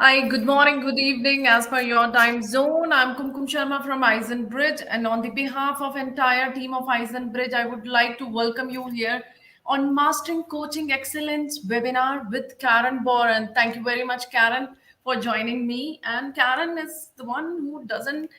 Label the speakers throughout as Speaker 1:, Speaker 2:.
Speaker 1: Hi, good morning, good evening. As per your time zone, I'm Kumkum Sharma from Bridge, and on the behalf of entire team of Bridge, I would like to welcome you here on Mastering Coaching Excellence webinar with Karen Borain. Thank you very much, Karen, for joining me. And Karen is the one who doesn't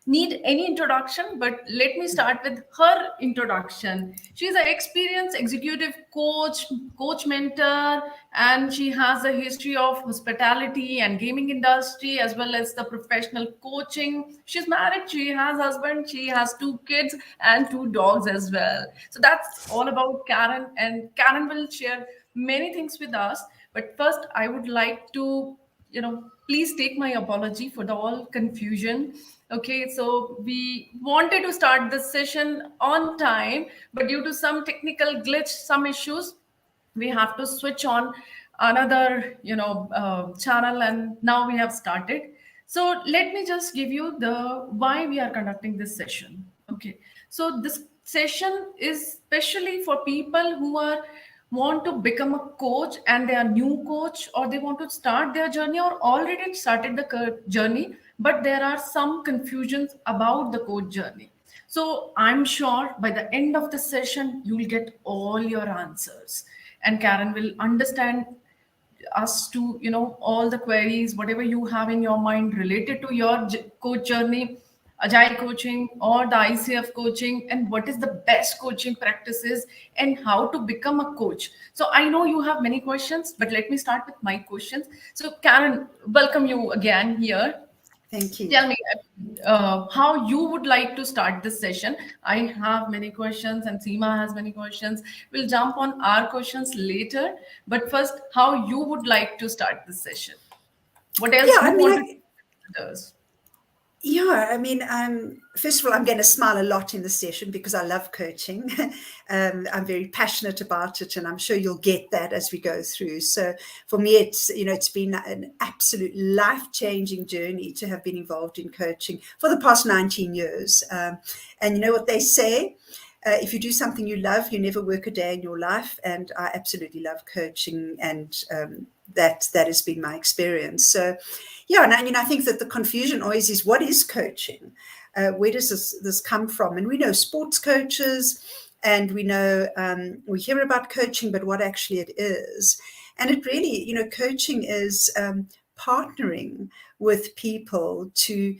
Speaker 1: need any introduction, but let me start with her introduction. She's an experienced executive coach mentor, and she has a history of hospitality and gaming industry as well as the professional coaching. She's married, she has husband, she has two kids and two dogs as well. So that's all about Karen, and Karen will share many things with us. But first, I would like to please take my apology for the all confusion. Okay, so we wanted to start this session on time, but due to some technical glitch, some issues, we have to switch on another channel, and now we have started. So let me just give you the why we are conducting this session. Okay, so this session is especially for people who are want to become a coach and they are new coach, or they want to start their journey or already started the journey, but there are some confusions about the coach journey. So I'm sure by the end of the session, you'll get all your answers, and Karen will understand us to, all the queries, whatever you have in your mind related to your coach journey, agile coaching or the ICF coaching, and what is the best coaching practices and how to become a coach. So I know you have many questions, but let me start with my questions. So Karen, welcome you again here.
Speaker 2: Thank you.
Speaker 1: Tell me how you would like to start this session. I have many questions, and Seema has many questions. We'll jump on our questions later. But first, how you would like to start this session? What else
Speaker 2: Yeah,
Speaker 1: you
Speaker 2: I mean,
Speaker 1: want to
Speaker 2: I,
Speaker 1: do with us?
Speaker 2: yeah, I mean, first of all, I'm going to smile a lot in the session because I love coaching. I'm very passionate about it, and I'm sure you'll get that as we go through. So for me, it's been an absolute life-changing journey to have been involved in coaching for the past 19 years. And you know what they say? If you do something you love, you never work a day in your life. And I absolutely love coaching, and that has been my experience. So, yeah, and I think that the confusion always is, what is coaching? Where does this come from? And we know sports coaches, and we know we hear about coaching, but what actually it is. And it really, coaching is partnering with people to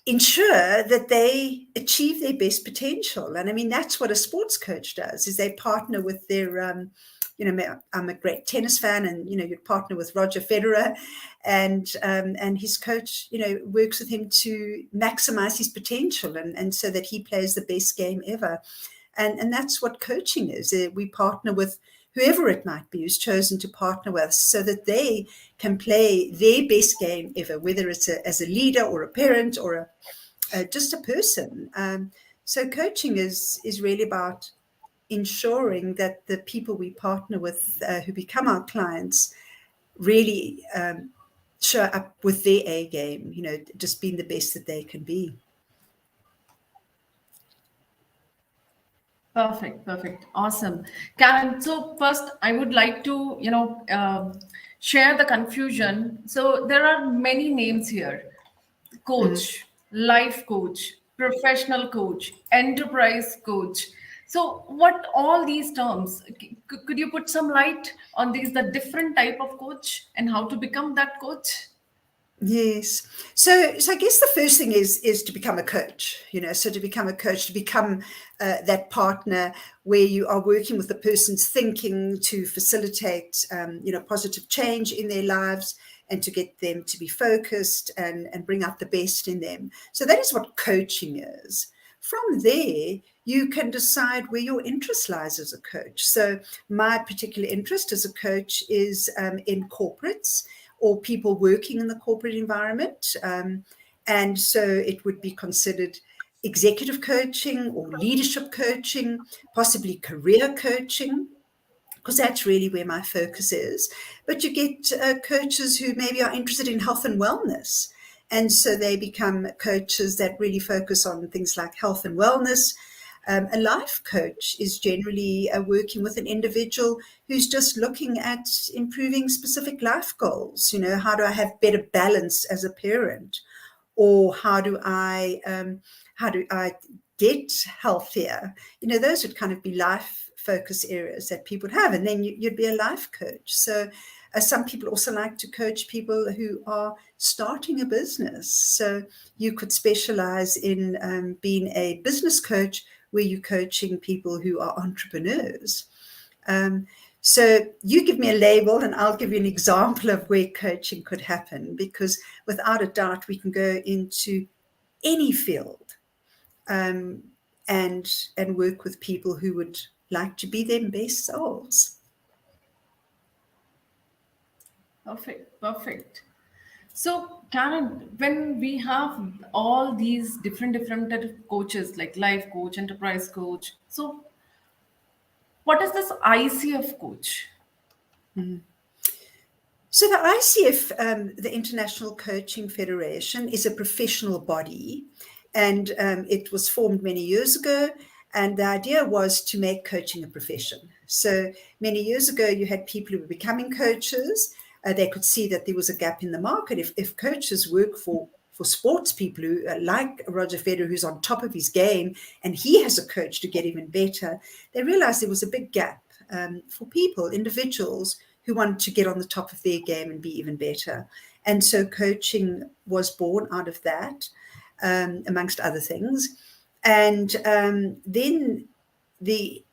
Speaker 2: ensure that they achieve their best potential. And I mean, that's what a sports coach does, is they partner with their, I'm a great tennis fan, and, you'd partner with Roger Federer, and his coach, works with him to maximize his potential, and so that he plays the best game ever. And that's what coaching is. We partner with whoever it might be who's chosen to partner with us, so that they can play their best game ever, whether it's as a leader or a parent or just a person. So coaching is really about ensuring that the people we partner with, who become our clients, really show up with their A game, just being the best that they can be.
Speaker 1: Perfect. Awesome. Karen, so first I would like to, share the confusion. So there are many names here: coach, life coach, professional coach, enterprise coach. So what all these terms, could you put some light on these, the different type of coach and how to become that coach?
Speaker 2: Yes. So I guess the first thing is to become a coach, so to become a coach, to become that partner where you are working with the person's thinking to facilitate, positive change in their lives, and to get them to be focused and bring out the best in them. So that is what coaching is. From there, you can decide where your interest lies as a coach. So my particular interest as a coach is in corporates, or people working in the corporate environment. And so it would be considered executive coaching or leadership coaching, possibly career coaching, because that's really where my focus is. But you get coaches who maybe are interested in health and wellness. And so they become coaches that really focus on things like health and wellness. A life coach is generally working with an individual who's just looking at improving specific life goals. How do I have better balance as a parent? Or how do I get healthier? Those would kind of be life focus areas that people have, and then you'd be a life coach. So some people also like to coach people who are starting a business. So you could specialize in being a business coach where you're coaching people who are entrepreneurs. So you give me a label and I'll give you an example of where coaching could happen, because without a doubt, we can go into any field and work with people who would like to be their best selves.
Speaker 1: Perfect, perfect. So, Karen, when we have all these different type of coaches like life coach, enterprise coach, so what is this ICF coach?
Speaker 2: So the ICF, the International Coaching Federation, is a professional body, and it was formed many years ago. And the idea was to make coaching a profession. So many years ago, you had people who were becoming coaches. They could see that there was a gap in the market. If coaches work for sports people who like Roger Federer, who's on top of his game, and he has a coach to get even better, they realized there was a big gap for people, individuals who wanted to get on the top of their game and be even better. And so coaching was born out of that, amongst other things. And then the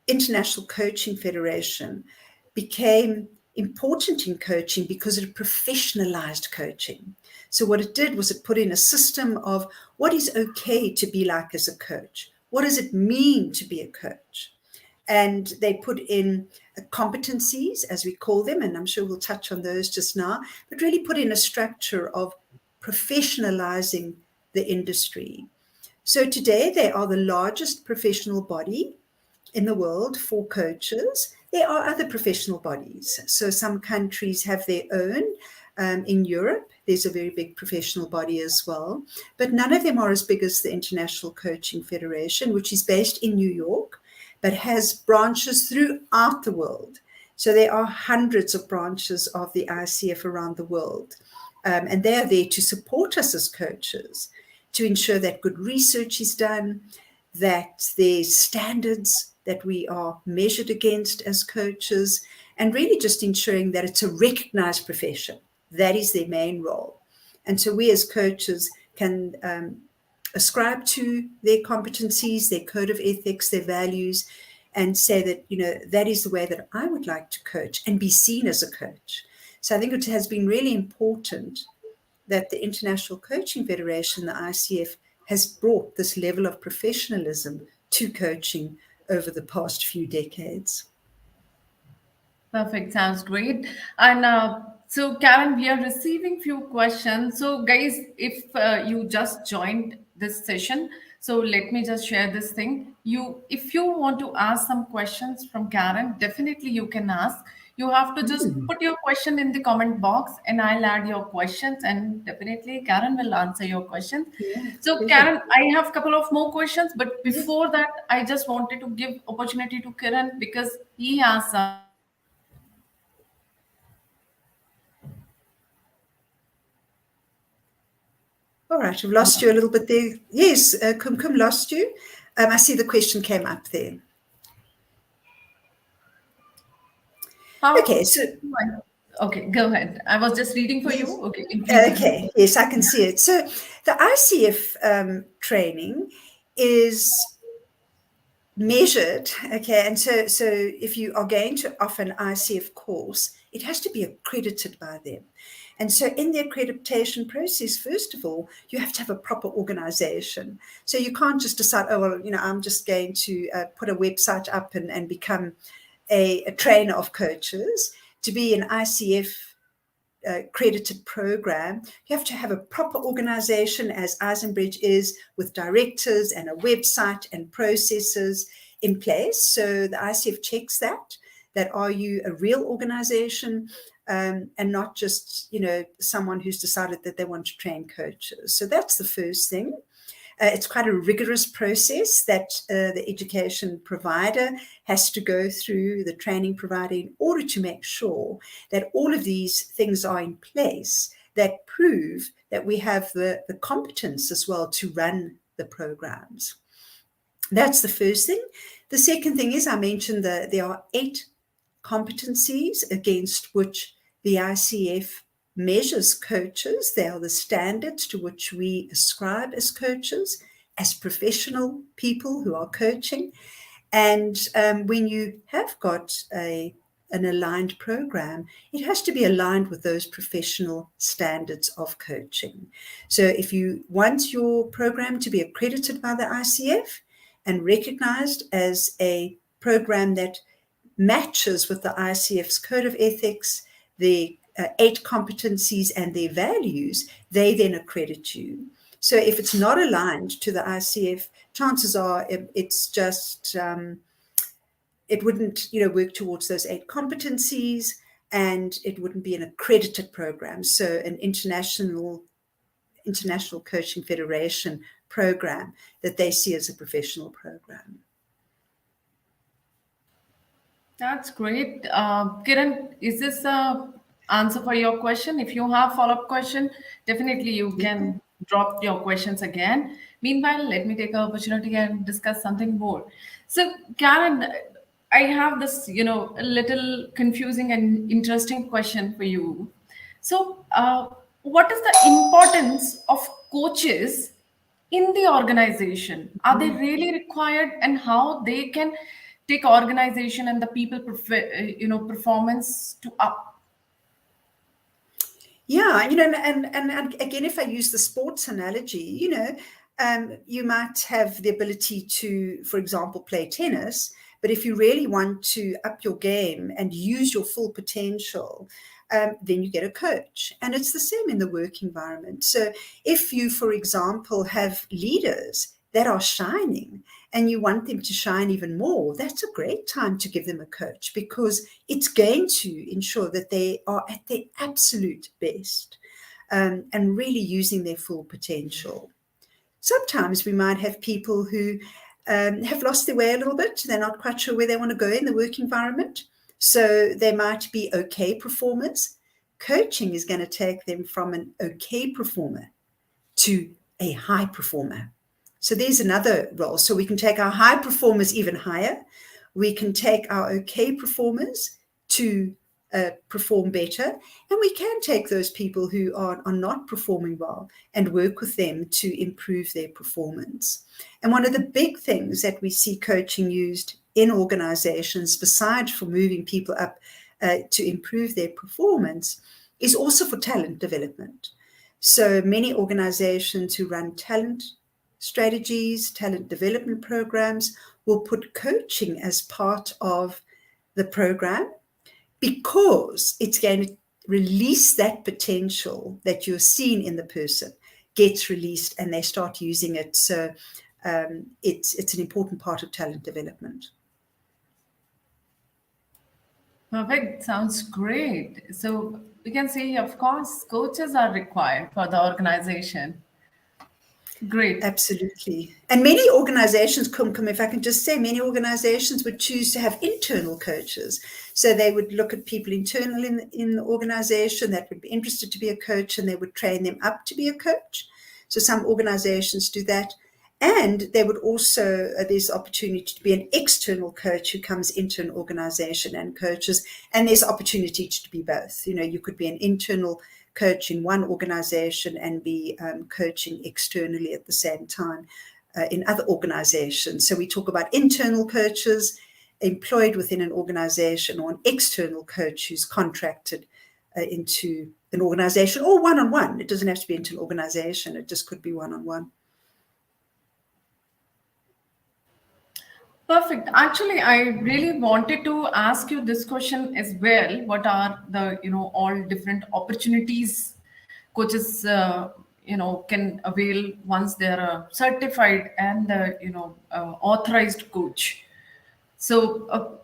Speaker 2: International Coaching Federation became important in coaching because it professionalized coaching. So what it did was it put in a system of what is okay to be like as a coach. What does it mean to be a coach? And they put in competencies, as we call them, and I'm sure we'll touch on those just now, but really put in a structure of professionalizing the industry. So today they are the largest professional body in the world for coaches. There are other professional bodies. So some countries have their own. In Europe, there's a very big professional body as well, but none of them are as big as the International Coaching Federation, which is based in New York, but has branches throughout the world. So there are hundreds of branches of the ICF around the world. And they are there to support us as coaches, to ensure that good research is done, that there's standards that we are measured against as coaches, and really just ensuring that it's a recognized profession. That is their main role. And so we as coaches can ascribe to their competencies, their code of ethics, their values, and say that, that is the way that I would like to coach and be seen as a coach. So I think it has been really important that the International Coaching Federation, the ICF, has brought this level of professionalism to coaching over the past few decades.
Speaker 1: Perfect. Sounds great. And so, Karen, we are receiving few questions. So, guys, if you just joined this session, so let me just share this thing. If you want to ask some questions from Karen, definitely you can ask. You have to just put your question in the comment box, and I'll add your questions, and definitely Karen will answer your questions.
Speaker 2: Yeah,
Speaker 1: So,
Speaker 2: pleasure.
Speaker 1: Karen, I have a couple of more questions, but before that, I just wanted to give opportunity to Karen because he has some.
Speaker 2: All right, we've lost you a little bit there. Yes, Kumkum lost you. I see the question came up there. Okay, so
Speaker 1: Okay, go ahead. I was just reading for
Speaker 2: yes.
Speaker 1: you. Okay, please.
Speaker 2: Okay, yes, I can see it. So the ICF training is measured, okay, and so if you are going to offer an ICF course, it has to be accredited by them. And so in the accreditation process, first of all, you have to have a proper organization. So you can't just decide, oh, well, I'm just going to put a website up and become a trainer of coaches. To be an ICF accredited program, you have to have a proper organization, as Eisenbridge is, with directors and a website and processes in place. So the ICF checks that are you a real organization and not just, someone who's decided that they want to train coaches. So that's the first thing. It's quite a rigorous process that the education provider has to go through, the training provider, in order to make sure that all of these things are in place that prove that we have the competence as well to run the programs. That's the first thing. The second thing is, I mentioned that there are 8 competencies against which the ICF measures coaches. They are the standards to which we ascribe as coaches, as professional people who are coaching. And when you have got an aligned program, it has to be aligned with those professional standards of coaching. So if you want your program to be accredited by the ICF and recognized as a program that matches with the ICF's code of ethics, the 8 competencies and their values, they then accredit you. So if it's not aligned to the ICF, chances are it's just, it wouldn't, work towards those 8 competencies, and it wouldn't be an accredited program. So an International Coaching Federation program that they see as a professional program.
Speaker 1: That's great. Kiran, is this a answer for your question? If you have follow-up question, definitely you can drop your questions again. Meanwhile, let me take an opportunity and discuss something more. So, Karen, I have this, a little confusing and interesting question for you. So, what is the importance of coaches in the organization? Are they really required, and how they can take organization and the people performance to up?
Speaker 2: Yeah, and again, if I use the sports analogy, you might have the ability to, for example, play tennis, but if you really want to up your game and use your full potential, then you get a coach. And it's the same in the work environment. So if you, for example, have leaders that are shining and you want them to shine even more, that's a great time to give them a coach, because it's going to ensure that they are at their absolute best, and really using their full potential. Sometimes we might have people who have lost their way a little bit. They're not quite sure where they want to go in the work environment. So they might be okay performers. Coaching is going to take them from an okay performer to a high performer. So there's another role. So we can take our high performers even higher. We can take our okay performers to perform better. And we can take those people who are not performing well and work with them to improve their performance. And one of the big things that we see coaching used in organizations, besides for moving people up to improve their performance, is also for talent development. So many organizations who run talent strategies, talent development programs, will put coaching as part of the program, because it's going to release that potential that you're seeing in the person gets released, and they start using it. So it's an important part of talent development.
Speaker 1: Perfect. Sounds great. So we can say, of course, coaches are required for the organization. Great.
Speaker 2: Absolutely. And many organizations, Kumkum, if I can just say, many organizations would choose to have internal coaches. So they would look at people internal in the organization that would be interested to be a coach, and they would train them up to be a coach. So some organizations do that. And they would also, there's opportunity to be an external coach who comes into an organization and coaches. And there's opportunity to be both. You could be an internal coach in one organization and be coaching externally at the same time in other organizations. So we talk about internal coaches employed within an organization, or an external coach who's contracted into an organization, or one-on-one. It doesn't have to be into an organization. It just could be one-on-one.
Speaker 1: Perfect. Actually, I really wanted to ask you this question as well. What are the, all different opportunities coaches, can avail once they're a certified and, authorized coach? So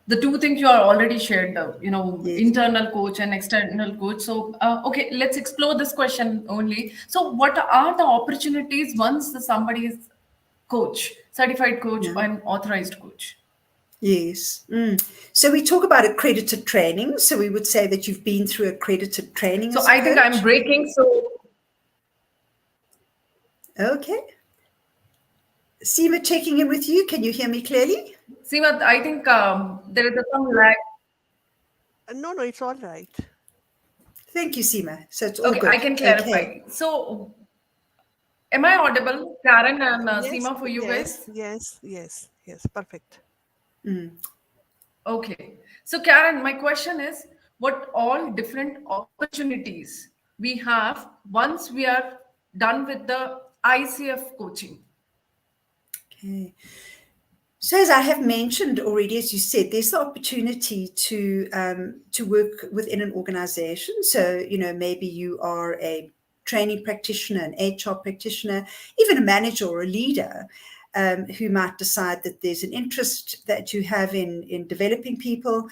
Speaker 1: The two things you are already shared,
Speaker 2: Yes.
Speaker 1: internal coach and external coach. So, okay, let's explore this question only. So, what are the opportunities once somebody is coach, certified coach,
Speaker 2: Yeah.
Speaker 1: and authorized coach?
Speaker 2: Yes. So we talk about accredited training. So we would say that you've been through accredited training
Speaker 1: So,
Speaker 2: as a
Speaker 1: I think I'm
Speaker 2: coach.
Speaker 1: breaking. So,
Speaker 2: Okay. Seema, checking in with you. Can you hear me clearly?
Speaker 1: Seema, I think there is some lag.
Speaker 3: No, no, it's all right.
Speaker 2: Thank you, Seema. So it's all
Speaker 1: Okay, I
Speaker 2: good.
Speaker 1: can
Speaker 2: Okay.
Speaker 1: clarify. So, am I audible, Karen and
Speaker 3: Yes,
Speaker 1: Seema, for you
Speaker 3: yes,
Speaker 1: guys?
Speaker 3: yes, yes, yes. Perfect.
Speaker 1: Okay. So, Karen, my question is what all different opportunities we have once we are done with the ICF coaching?
Speaker 2: Okay. So as I have mentioned already, as you said, there's the opportunity to work within an organization. So, maybe you are a training practitioner, an HR practitioner, even a manager or a leader, who might decide that there's an interest that you have in developing people,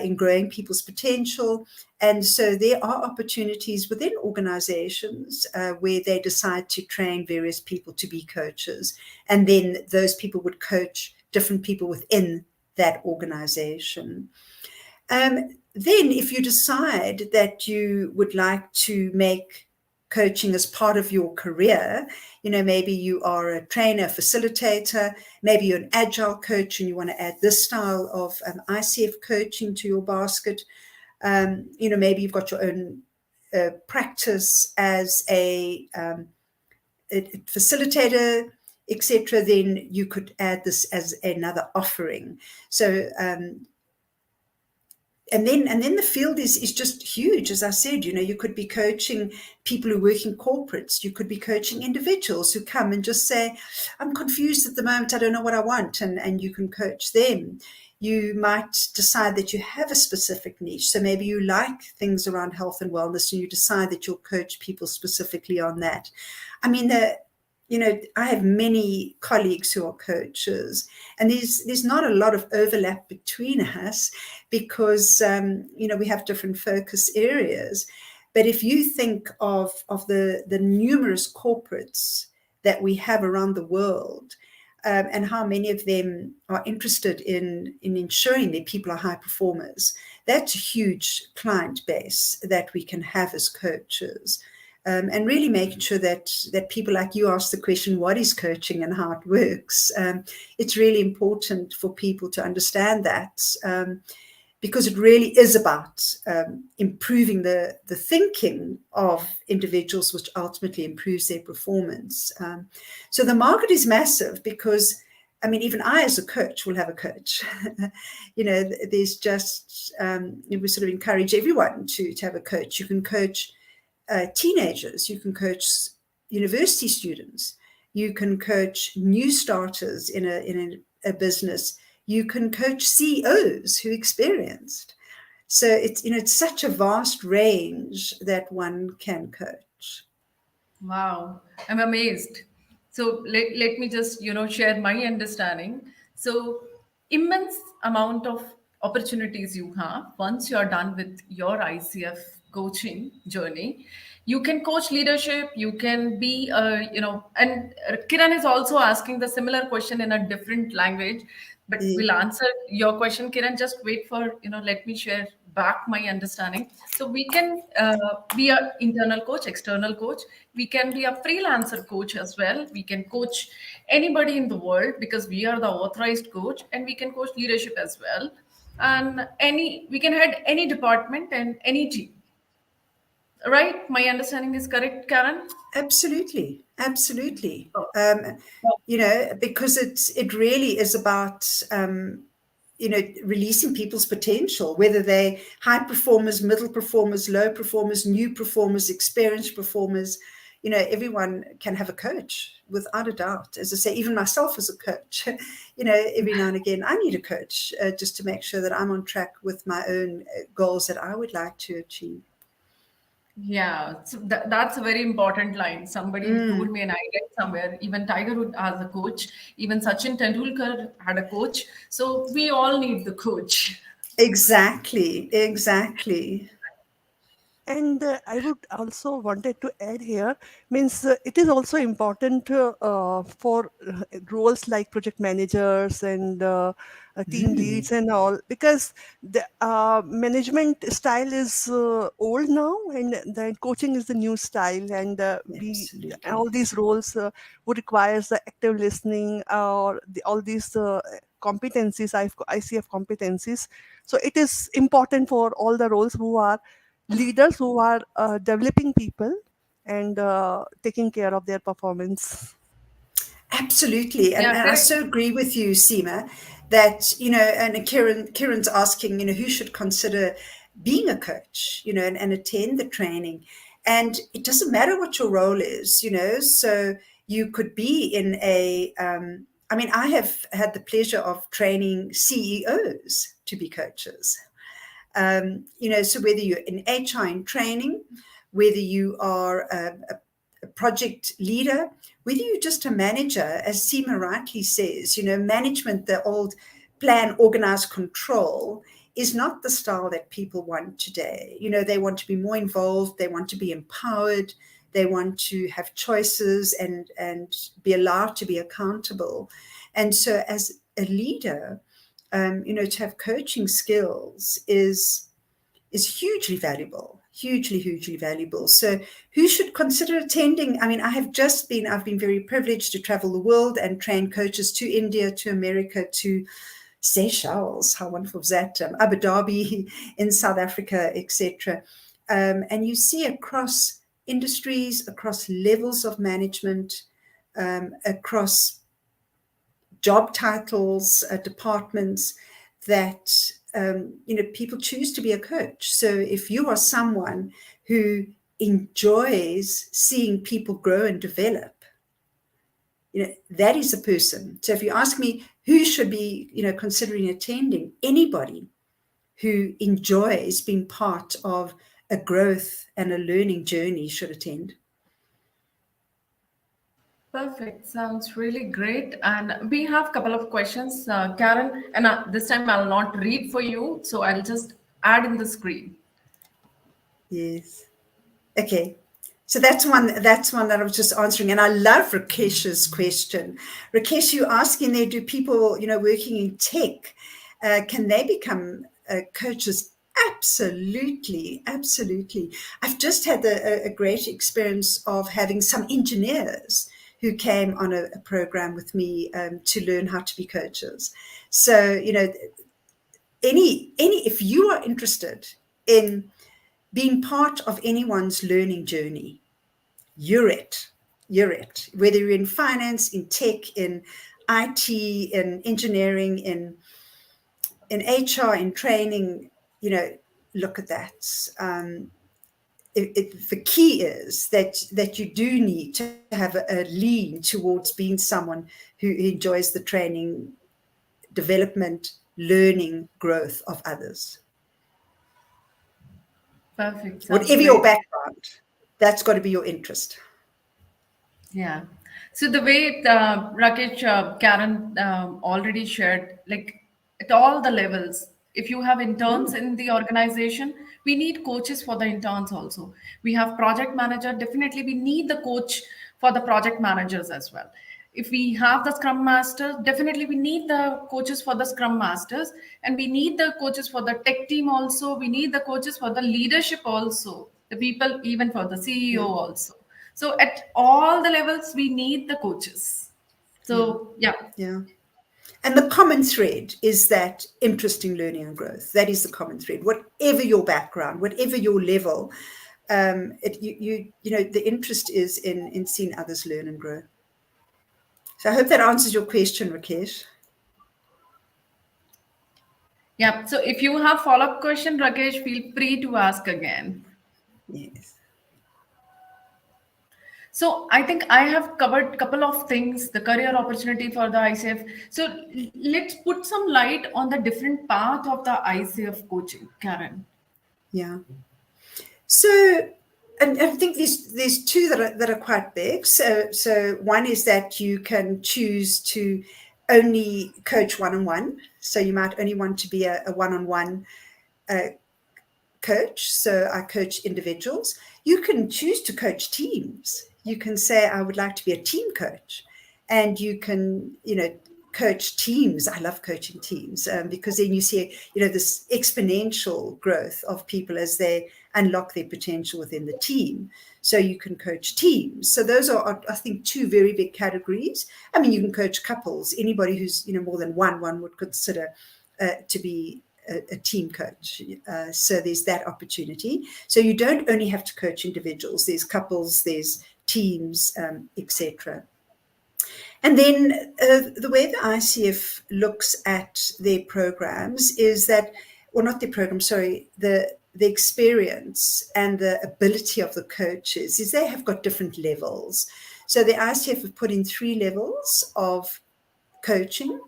Speaker 2: in growing people's potential. And so there are opportunities within organizations where they decide to train various people to be coaches. And then those people would coach different people within that organization. Then, if you decide that you would like to make coaching as part of your career, maybe you are a trainer, facilitator, maybe you're an agile coach and you want to add this style of ICF coaching to your basket. Maybe you've got your own practice as a facilitator, etc. Then you could add this as another offering. So and then the field is just huge. As I said, you could be coaching people who work in corporates. You could be coaching individuals who come and just say, I'm confused at the moment, I don't know what I want, and you can coach them. You might decide that you have a specific niche. So maybe you like things around health and wellness and you decide that you'll coach people specifically on that. I mean, I have many colleagues who are coaches, and there's not a lot of overlap between us because we have different focus areas. But if you think of the numerous corporates that we have around the world, and how many of them are interested in ensuring their people are high performers, that's a huge client base that we can have as coaches. And really making sure that people like you ask the question, what is coaching and how it works? It's really important for people to understand that, because it really is about improving the thinking of individuals, which ultimately improves their performance. So the market is massive because, I mean, even I as a coach will have a coach. There's just, we sort of encourage everyone to have a coach. You can coach teenagers, you can coach university students, you can coach new starters in a business, you can coach CEOs who experienced. So it's such a vast range that one can coach.
Speaker 1: Wow, I'm amazed. So let me just, share my understanding. So immense amount of opportunities you have once you're done with your ICF coaching journey. You can coach leadership, you can be, and Kiran is also asking the similar question in a different language, but
Speaker 2: Yeah.
Speaker 1: we'll answer your question, Kiran. Just wait for, let me share back my understanding. So we can be a internal coach, external coach. We can be a freelancer coach as well. We can coach anybody in the world because we are the authorized coach, and we can coach leadership as well. And we can head any department and any team. Right? My understanding is correct, Karen?
Speaker 2: Absolutely, absolutely.
Speaker 1: Oh.
Speaker 2: Because it really is about releasing people's potential, whether they high performers, middle performers, low performers, new performers, experienced performers. Everyone can have a coach without a doubt. As I say, even myself as a coach, every now and again I need a coach just to make sure that I'm on track with my own goals that I would like to achieve.
Speaker 1: Yeah, so that's a very important line. Somebody told
Speaker 2: Mm,
Speaker 1: me, and I read somewhere, even Tiger Woods has a coach, even Sachin Tendulkar had a coach. So we all need the coach.
Speaker 2: exactly, exactly.
Speaker 3: And I would also wanted to add here, means it is also important for roles like project managers and team
Speaker 2: Mm,
Speaker 3: leads and all, because the management style is old now, and then coaching is the new style, and we all
Speaker 2: absolutely.
Speaker 3: these roles would requires the active listening or all these competencies, ICF competencies. So it is important for all the roles who are leaders, who are developing people and taking care of their performance.
Speaker 2: Absolutely.
Speaker 1: Yeah,
Speaker 2: And I
Speaker 1: correct.
Speaker 2: so agree with you, Seema, that, and Karen's asking, who should consider being a coach, and attend the training. And it doesn't matter what your role is, so you could be in I mean, I have had the pleasure of training CEOs to be coaches. So whether you're in HR in training, whether you are a project leader, whether you're just a manager, as Seema rightly says, management, the old plan, organize, control, is not the style that people want today. They want to be more involved, they want to be empowered, they want to have choices and be allowed to be accountable. And so as a leader, to have coaching skills is hugely valuable, hugely valuable. So who should consider attending? I mean, I've been very privileged to travel the world and train coaches to India, to America, to Seychelles. How wonderful is that? Abu Dhabi in South Africa, etc. And you see across industries, across levels of management, across job titles, departments, that people choose to be a coach. So if you are someone who enjoys seeing people grow and develop, that is a person. So if you ask me who should be considering attending, anybody who enjoys being part of a growth and a learning journey should attend.
Speaker 1: Perfect. Sounds really great. And we have a couple of questions, Karen. And this time I'll not read for you, so I'll just add in the screen.
Speaker 2: Yes. Okay. So that's one that I was just answering. And I love Rakesh's question. Rakesh, you asking there, do people, working in tech, can they become coaches? Absolutely, absolutely. I've just had a great experience of having some engineers who came on a program with me to learn how to be coaches. So, if you are interested in being part of anyone's learning journey, you're it. You're it. Whether you're in finance, in tech, in IT, in engineering, in HR, in training, look at that. The key is that you do need to have a lean towards being someone who enjoys the training, development, learning, growth of others.
Speaker 1: Perfect. Sounds
Speaker 2: Whatever your
Speaker 1: great.
Speaker 2: background, that's got to be your interest.
Speaker 1: Yeah. So the way Rakesh, Karen already shared, like at all the levels, if you have interns
Speaker 2: Mm,
Speaker 1: in the organization, we need coaches for the interns also. We have project manager, definitely we need the coach for the project managers as well. If we have the scrum masters, definitely we need the coaches for the scrum masters, and we need the coaches for the tech team also. We need the coaches for the leadership also, the people even for the CEO
Speaker 2: yeah,
Speaker 1: also. So at all the levels, we need the coaches.
Speaker 2: yeah,
Speaker 1: So yeah,
Speaker 2: yeah. And the common thread is that interest in learning and growth. That is the common thread. Whatever your background, whatever your level, the interest is in seeing others learn and grow. So I hope that answers your question, Rakesh.
Speaker 1: yeah. So if you have follow-up question, Rakesh, feel free to ask again.
Speaker 2: Yes.
Speaker 1: So I think I have covered a couple of things, the career opportunity for the ICF. So let's put some light on the different path of the ICF coaching, Karen.
Speaker 2: Yeah. So And I think there's two that are quite big. So one is that you can choose to only coach one-on-one. So you might only want to be a one-on-one coach. So I coach individuals. You can choose to coach teams. You can say, I would like to be a team coach. And you can, coach teams. I love coaching teams because then you see, this exponential growth of people as they unlock their potential within the team. So you can coach teams. So those are, I think, two very big categories. I mean, you can coach couples. Anybody who's, more than one would consider to be a team coach. So there's that opportunity. So you don't only have to coach individuals. There's couples, there's teams, etc. And then the way the ICF looks at their programs is that, well, not their program, sorry, the experience and the ability of the coaches is they have got different levels. So the ICF have put in 3 levels of coaching,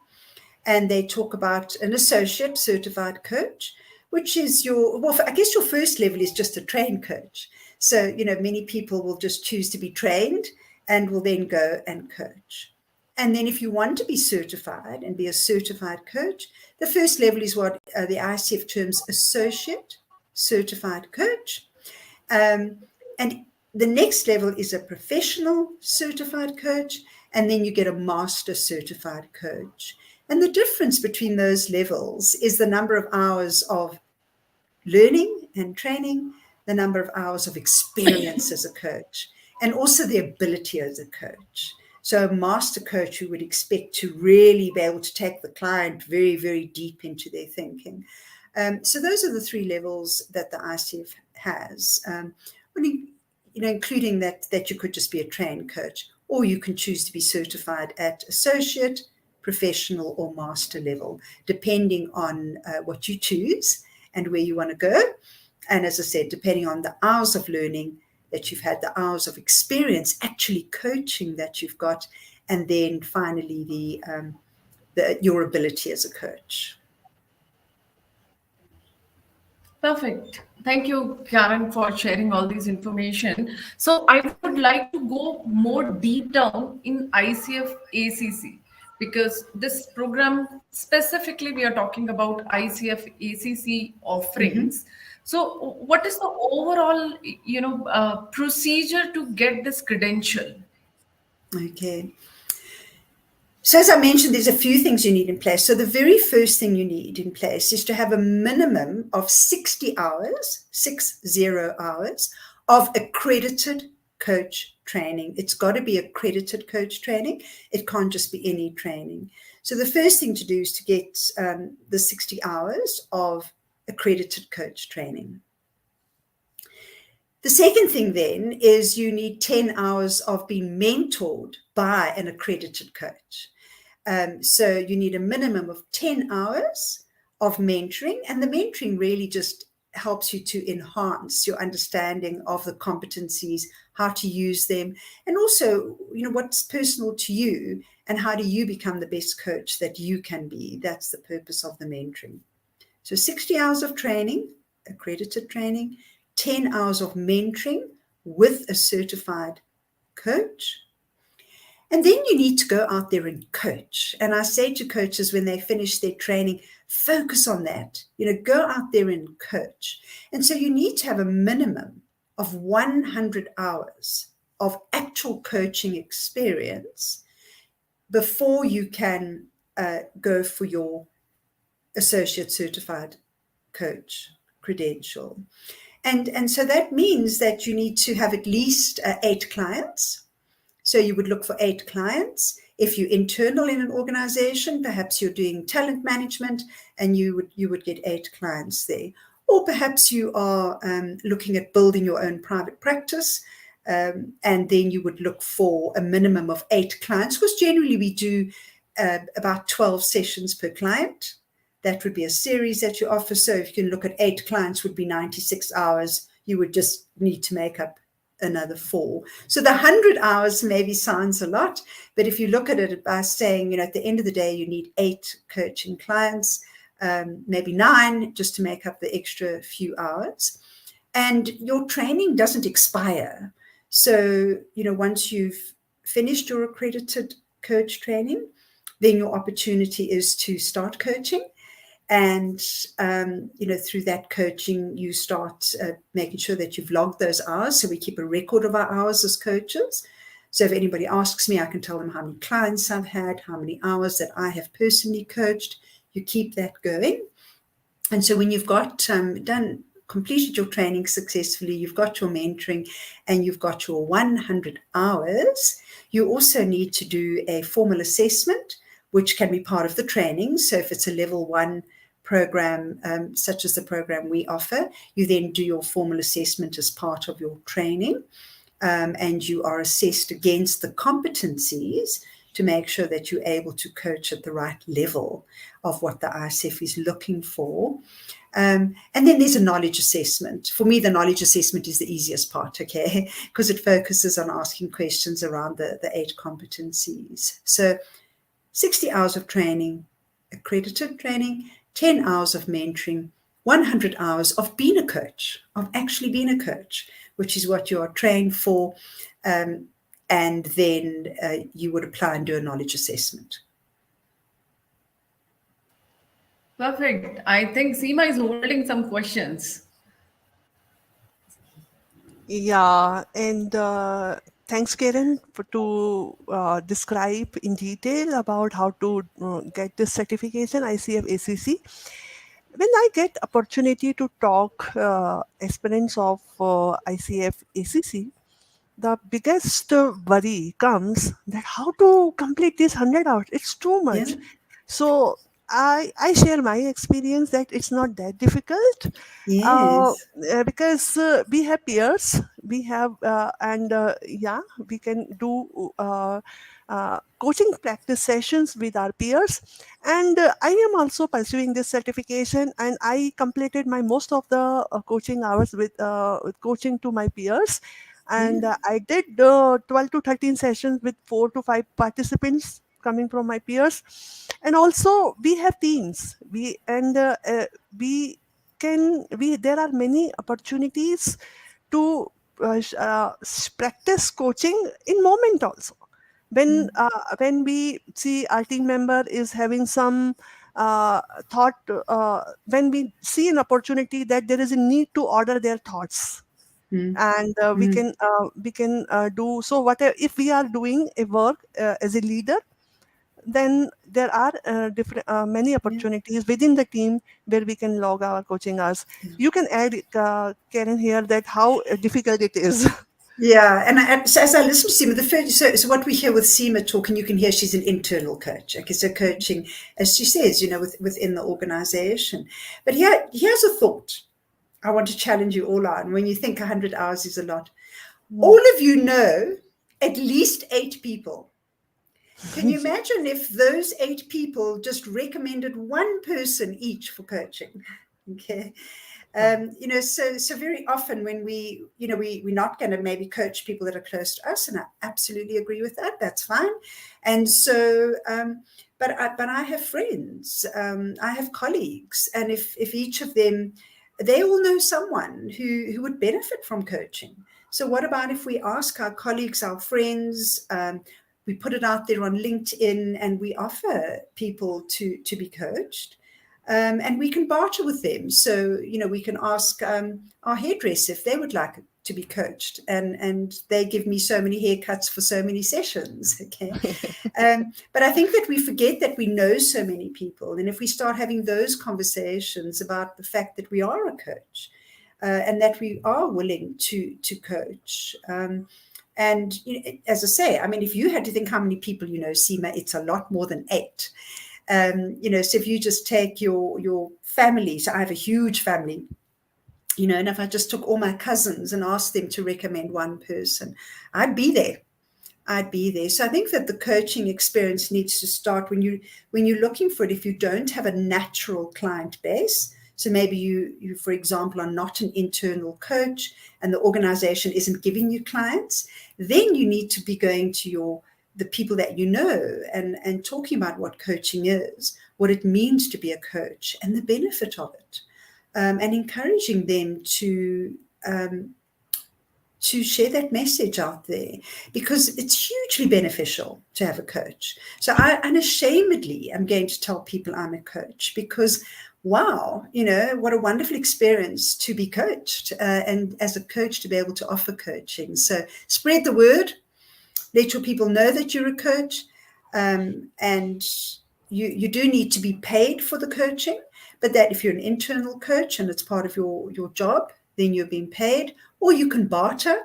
Speaker 2: and they talk about an associate certified coach, which is I guess your first level is just a trained coach. So, many people will just choose to be trained and will then go and coach. And then if you want to be certified and be a certified coach, the first level is what the ICF terms associate certified coach. And the next level is a professional certified coach, and then you get a master certified coach. And the difference between those levels is the number of hours of learning and training, the number of hours of experience as a coach, and also the ability as a coach. So a master coach who would expect to really be able to take the client very, very deep into their thinking. So those are the 3 levels that the ICF has, including that you could just be a trained coach, or you can choose to be certified at associate, professional, or master level, depending on what you choose and where you want to go. And as I said, depending on the hours of learning that you've had, the hours of experience, actually coaching that you've got, and then finally your ability as a coach.
Speaker 1: Perfect. Thank you, Karen, for sharing all this information. So I would like to go more deep down in ICF ACC, because this program specifically we are talking about ICF ACC offerings. So what is the overall, procedure to get this credential?
Speaker 2: Okay. So as I mentioned, there's a few things you need in place. So the very first thing you need in place is to have a minimum of 60 hours, 60 hours of accredited coach training. It's got to be accredited coach training. It can't just be any training. So the first thing to do is to get the 60 hours of accredited coach training. The second thing then is you need 10 hours of being mentored by an accredited coach. So you need a minimum of 10 hours of mentoring, and the mentoring really just helps you to enhance your understanding of the competencies, how to use them, and also, what's personal to you and how do you become the best coach that you can be. That's the purpose of the mentoring. So 60 hours of training, accredited training, 10 hours of mentoring with a certified coach. And then you need to go out there and coach. And I say to coaches when they finish their training, focus on that. Go out there and coach. And so you need to have a minimum of 100 hours of actual coaching experience before you can go for your associate certified coach credential. And so that means that you need to have at least 8 clients. So you would look for 8 clients. If you're internal in an organization, perhaps you're doing talent management and you would get 8 clients there. Or perhaps you are looking at building your own private practice, and then you would look for a minimum of 8 clients, because generally we do about 12 sessions per client. That would be a series that you offer. So if you can look at 8 clients would be 96 hours. You would just need to make up another 4. So the 100 hours maybe sounds a lot, but if you look at it by saying, at the end of the day, you need 8 coaching clients, maybe 9 just to make up the extra few hours. And your training doesn't expire. So, once you've finished your accredited coach training, then your opportunity is to start coaching. And, through that coaching, you start making sure that you've logged those hours. So we keep a record of our hours as coaches. So if anybody asks me, I can tell them how many clients I've had, how many hours that I have personally coached. You keep that going. And so when you've got completed your training successfully, you've got your mentoring, and you've got your 100 hours, you also need to do a formal assessment, which can be part of the training. So if it's a level 1 program, such as the program we offer, you then do your formal assessment as part of your training, and you are assessed against the competencies to make sure that you're able to coach at the right level of what the ICF is looking for. And then there's a knowledge assessment. For me, the knowledge assessment is the easiest part, okay, because it focuses on asking questions around the 8 competencies. So 60 hours of training, accredited training, 10 hours of mentoring, 100 hours of being a coach, of actually being a coach, which is what you are trained for. And then you would apply and do a knowledge assessment.
Speaker 1: Perfect. I think Seema is holding some questions.
Speaker 3: Yeah, and thanks, Karen, to describe in detail about how to get this certification, ICF ACC. When I get opportunity to talk aspirants of ICF ACC, the biggest worry comes that how to complete this 100 hours. It's too
Speaker 2: Yeah.
Speaker 3: much. So I share my experience that it's not that difficult, uh,
Speaker 2: Yes.
Speaker 3: because we have peers, we have and yeah, we can do coaching practice sessions with our peers. And I am also pursuing this certification, and I completed my most of the coaching hours with coaching to my peers. And
Speaker 2: Yeah.
Speaker 3: I did 12 to 13 sessions with 4 to 5 participants coming from my peers. And also we have teams, we can we there are many opportunities to practice coaching in moment also. When we see our team member is having some thought, when we see an opportunity that there is a need to order their thoughts,
Speaker 2: Mm.
Speaker 3: and
Speaker 2: Mm.
Speaker 3: we can do so. Whatever, if we are doing a work as a leader, then there are different many
Speaker 2: Yeah.
Speaker 3: opportunities within the team where we can log our coaching hours. You can add, Karen, here that how difficult it is.
Speaker 2: Yeah, and so as I listen to Seema, the first, so what we hear with Seema talking, you can hear she's an internal coach. Okay, so coaching, as she says, within the organization. But here's a thought I want to challenge you all on. When you think 100 hours is a lot, all of you know at least 8 people. Can you imagine if those 8 people just recommended one person each for coaching? Okay. So very often when we're not going to maybe coach people that are close to us, and I absolutely agree with that. That's fine. And so, but I have friends, I have colleagues, and if each of them, they all know someone who would benefit from coaching. So what about if we ask our colleagues, our friends, we put it out there on LinkedIn, and we offer people to be coached. And we can barter with them. So, we can ask our hairdresser if they would like to be coached, and they give me so many haircuts for so many sessions. Okay. But I think that we forget that we know so many people. And if we start having those conversations about the fact that we are a coach, and that we are willing to coach, and as I say, I mean, if you had to think how many people Seema, it's a lot more than 8. So if you just take your family, so I have a huge family, and if I just took all my cousins and asked them to recommend one person, I'd be there. So I think that the coaching experience needs to start when you're looking for it. If you don't have a natural client base, so maybe you, for example, are not an internal coach and the organization isn't giving you clients, then you need to be going to the people that and talking about what coaching is, what it means to be a coach, and the benefit of it, and encouraging them to to share that message out there, because it's hugely beneficial to have a coach. So I unashamedly am going to tell people I'm a coach, because wow, what a wonderful experience to be coached, and as a coach to be able to offer coaching. So spread the word, let your people know that you're a coach, and you do need to be paid for the coaching, but that if you're an internal coach and it's part of your job, then you're being paid, or you can barter,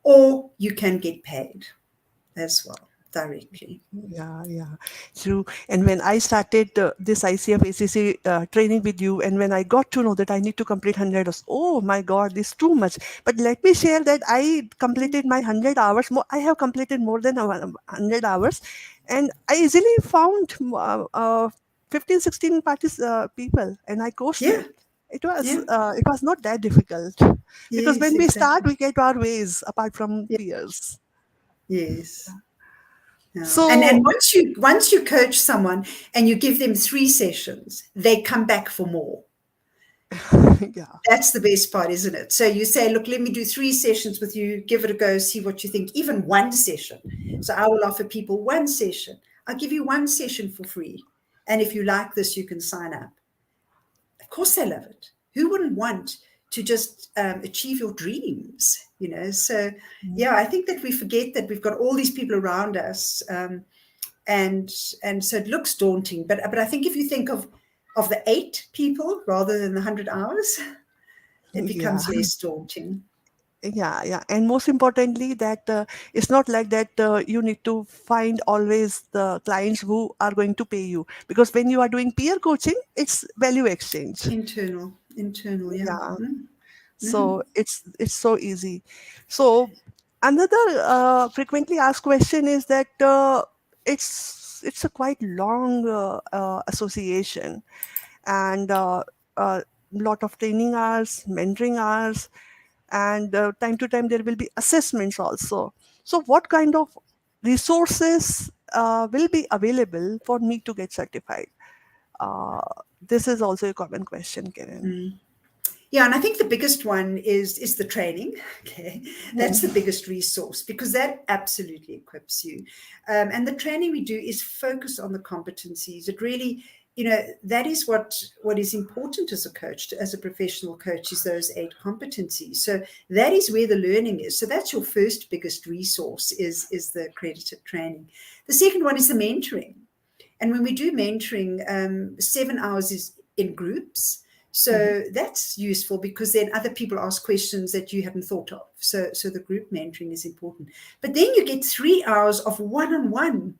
Speaker 2: or you can get paid as well directly.
Speaker 3: Yeah, true. And when I started this ICF ACC training with you, and when I got to know that I need to complete 100 hours, oh my God, this is too much. But let me share that I completed my 100 hours. I have completed more than 100 hours, and I easily found 15, 16 people, and I coached
Speaker 2: Yeah,
Speaker 3: them.
Speaker 2: yeah,
Speaker 3: It was not that difficult, because
Speaker 2: yes,
Speaker 3: when we start,
Speaker 2: exactly.
Speaker 3: we get our ways apart from
Speaker 2: Yeah,
Speaker 3: peers.
Speaker 2: yes. Yeah. And
Speaker 3: So
Speaker 2: once you coach someone and you give them 3 sessions, they come back for more.
Speaker 3: yeah.
Speaker 2: That's the best part, isn't it? So you say, look, let me do 3 sessions with you, give it a go, see what you think, even 1 session. So I will offer people 1 session. I'll give you 1 session for free. And if you like this, you can sign up. Of course they love it. Who wouldn't want to just achieve your dreams? So yeah, I think that we forget that we've got all these people around us, and so it looks daunting. But I think if you think of the 8 people rather than the 100 hours, it
Speaker 3: Yeah,
Speaker 2: becomes less daunting.
Speaker 3: yeah. And most importantly, that it's not like that you need to find always the clients who are going to pay you. Because when you are doing peer coaching, it's value exchange.
Speaker 2: Internal, yeah.
Speaker 3: Yeah.
Speaker 2: Mm-hmm.
Speaker 3: So it's so easy. So another frequently asked question is that it's a quite long association, and lot of training hours, mentoring hours, and time to time there will be assessments also. So what kind of resources will be available for me to get certified? uh, this is also a common question, Karen.
Speaker 2: Yeah, and I think the biggest one is the training. Okay, that's the
Speaker 3: Hmm.
Speaker 2: biggest resource, because that absolutely equips you. And the training we do is focused on the competencies. It really, that is what is important as a coach, as a professional coach, is those 8 competencies. So that is where the learning is. So that's your first biggest resource, is the accredited training. The second one is the mentoring. And when we do mentoring, 7 hours is in groups.
Speaker 3: Hmm.
Speaker 2: So that's useful, because then other people ask questions that you hadn't thought of. So the group mentoring is important. But then you get 3 hours of one-on-one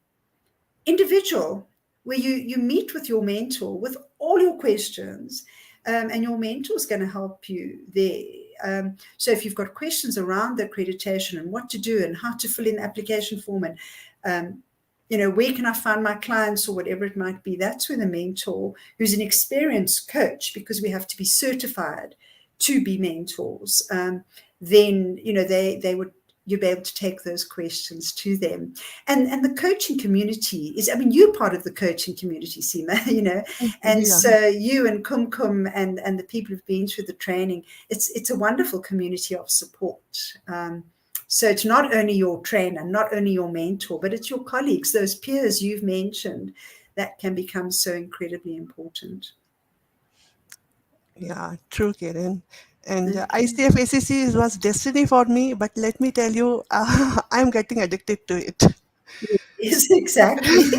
Speaker 2: individual, where you meet with your mentor with all your questions, and your mentor is going to help you there. So if you've got questions around the accreditation and what to do and how to fill in the application form, and where can I find my clients, or whatever it might be, that's when the mentor, who's an experienced coach, because we have to be certified to be mentors, then they would you'll be able to take those questions to them. And the coaching community is, I mean, you're part of the coaching community, Seema, and
Speaker 3: Yeah,
Speaker 2: so you and Kumkum and the people who've been through the training, it's a wonderful community of support. So it's not only your trainer, not only your mentor, but it's your colleagues, those peers you've mentioned, that can become so incredibly important.
Speaker 3: yeah, true, Karen. And
Speaker 2: Okay.
Speaker 3: ICF ACC was destiny for me, but let me tell you, I'm getting addicted to it.
Speaker 2: Yes, exactly.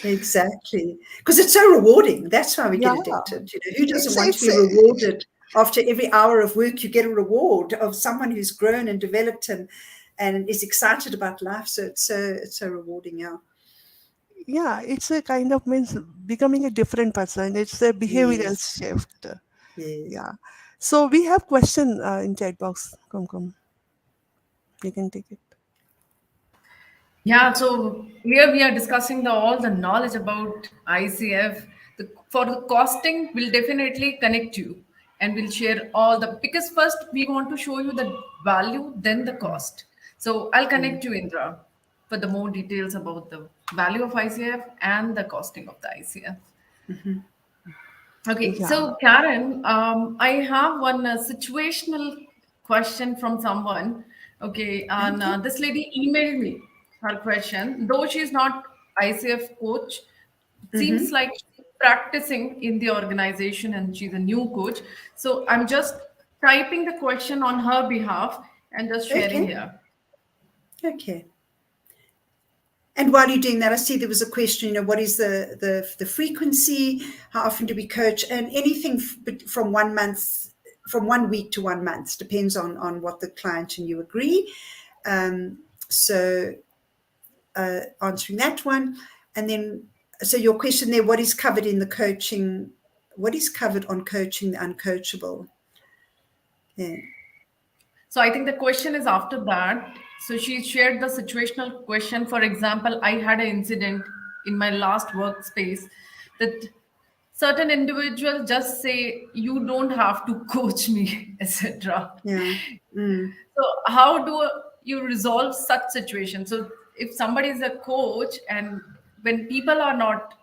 Speaker 2: Exactly. Because it's so rewarding. That's why we get
Speaker 3: Yeah,
Speaker 2: addicted. Who doesn't
Speaker 3: it's
Speaker 2: want to
Speaker 3: it's
Speaker 2: be rewarded after every hour of work? You get a reward of someone who's grown and developed and is excited about life. So it's so rewarding. Yeah.
Speaker 3: yeah, it's a kind of means becoming a different person. It's a behavioral
Speaker 2: Yes.
Speaker 3: shift.
Speaker 2: Yes.
Speaker 3: Yeah. So we have question in chat box. Come, you can take it.
Speaker 1: Yeah, so here we are discussing all the knowledge about ICF. For the costing, we'll definitely connect you and we'll share all the, because first we want to show you the value, then the cost. So I'll connect you, Indra, for the more details about the value of ICF and the costing of the ICF. Okay,
Speaker 3: Yeah.
Speaker 1: so Karen, I have one situational question from someone. Okay, and
Speaker 2: Okay.
Speaker 1: this lady emailed me her question. Though she's not ICF coach, it seems like she's practicing in the organization and she's a new coach. So I'm just typing the question on her behalf and just sharing
Speaker 2: Okay.
Speaker 1: here.
Speaker 2: Okay. And while you're doing that, I see there was a question, what is the frequency? How often do we coach? And anything from 1 month, from 1 week to 1 month, depends on what the client and you agree. So answering that one. And then, so your question there, what is covered in the coaching? What is covered on coaching the uncoachable? Yeah.
Speaker 1: So I think the question is after that. So she shared the situational question. For example, I had an incident in my last workspace that certain individuals just say, you don't have to coach me, etc.
Speaker 2: Yeah. Mm.
Speaker 1: So how do you resolve such situations? So if somebody is a coach and when people are not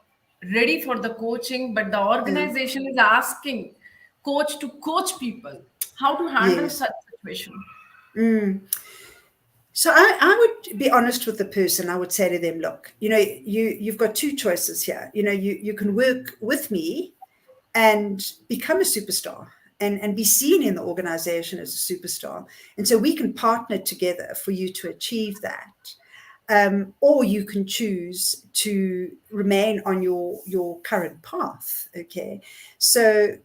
Speaker 1: ready for the coaching, but the
Speaker 2: Yeah.
Speaker 1: organization is asking coach to coach people, how to handle
Speaker 2: Yes.
Speaker 1: such situation?
Speaker 2: Mm. So I would be honest with the person. I would say to them, look, you've got two choices here. You can work with me and become a superstar and be seen in the organization as a superstar. And so we can partner together for you to achieve that. Or you can choose to remain on your current path. Okay. So,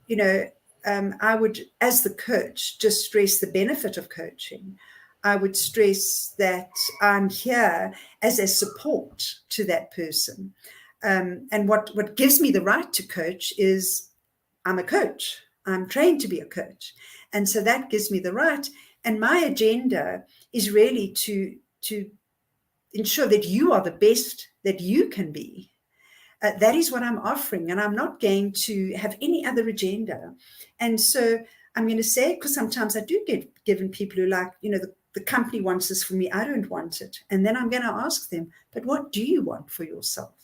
Speaker 2: I would, as the coach, just stress the benefit of coaching. I would stress that I'm here as a support to that person. And what gives me the right to coach is I'm a coach. I'm trained to be a coach. And so that gives me the right. And my agenda is really to ensure that you are the best that you can be. That is what I'm offering. And I'm not going to have any other agenda. And so I'm going to say, because sometimes I do get given people who like, the company wants this for me. I don't want it. And then I'm going to ask them, but what do you want for yourself?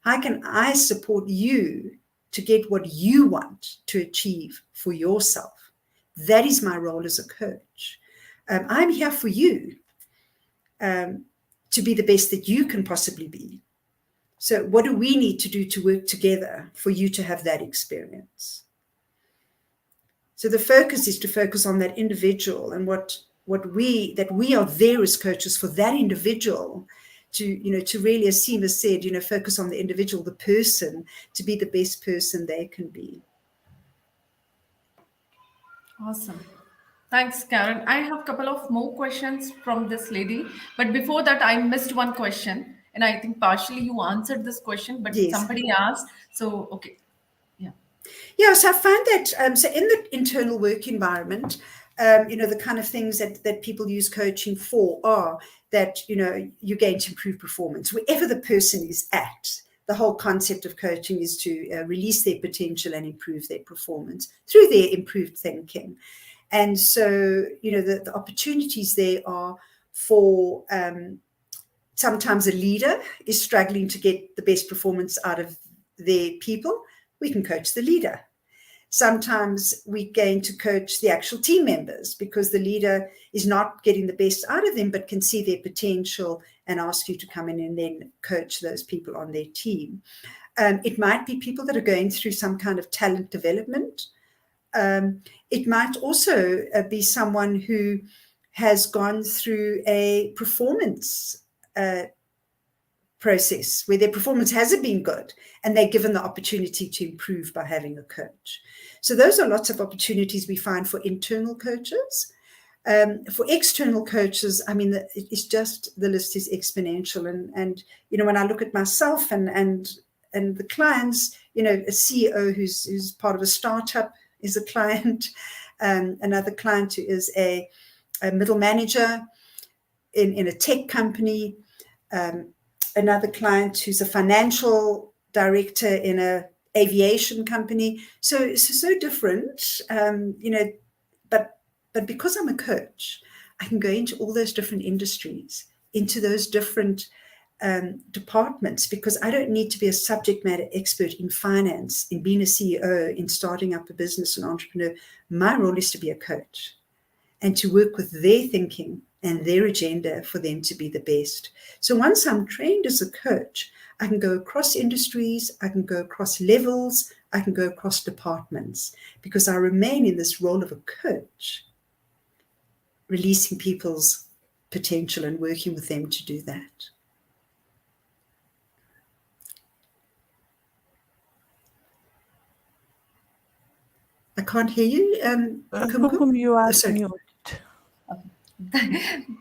Speaker 2: How can I support you to get what you want to achieve for yourself? That is my role as a coach. I'm here for you to be the best that you can possibly be. So what do we need to do to work together for you to have that experience? So the focus is to focus on that individual and what we are there as coaches for that individual to really, as Seema said, focus on the individual, the person, to be the best person they can be.
Speaker 1: Awesome. Thanks, Karen. I have a couple of more questions from this lady. But before that, I missed one question. And I think partially you answered this question, but
Speaker 2: Yes.
Speaker 1: somebody asked. So, okay. Yeah.
Speaker 2: Yeah, so I find that so in the internal work environment, the kind of things that people use coaching for are that, you're going to improve performance wherever the person is at. The whole concept of coaching is to release their potential and improve their performance through their improved thinking. And so, the opportunities there are for sometimes a leader is struggling to get the best performance out of their people. We can coach the leader. Sometimes we're going to coach the actual team members because the leader is not getting the best out of them, but can see their potential and ask you to come in and then coach those people on their team. It might be people that are going through some kind of talent development. It might also be someone who has gone through a performance process where their performance hasn't been good and they're given the opportunity to improve by having a coach. So those are lots of opportunities we find for internal coaches. For external coaches, I mean, it's just, the list is exponential. And when I look at myself and the clients, a CEO who's part of a startup is a client, another client who is a middle manager in a tech company, another client who's a financial director in a aviation company. So different, but because I'm a coach, I can go into all those different industries, into those different departments, because I don't need to be a subject matter expert in finance, in being a CEO, in starting up a business, an entrepreneur. My role is to be a coach and to work with their thinking and their agenda for them to be the best. So once I'm trained as a coach, I can go across industries, I can go across levels, I can go across departments, because I remain in this role of a coach, releasing people's potential and working with them to do that. I can't hear you.
Speaker 3: Kumkum, you are
Speaker 2: Sorry.
Speaker 3: mute.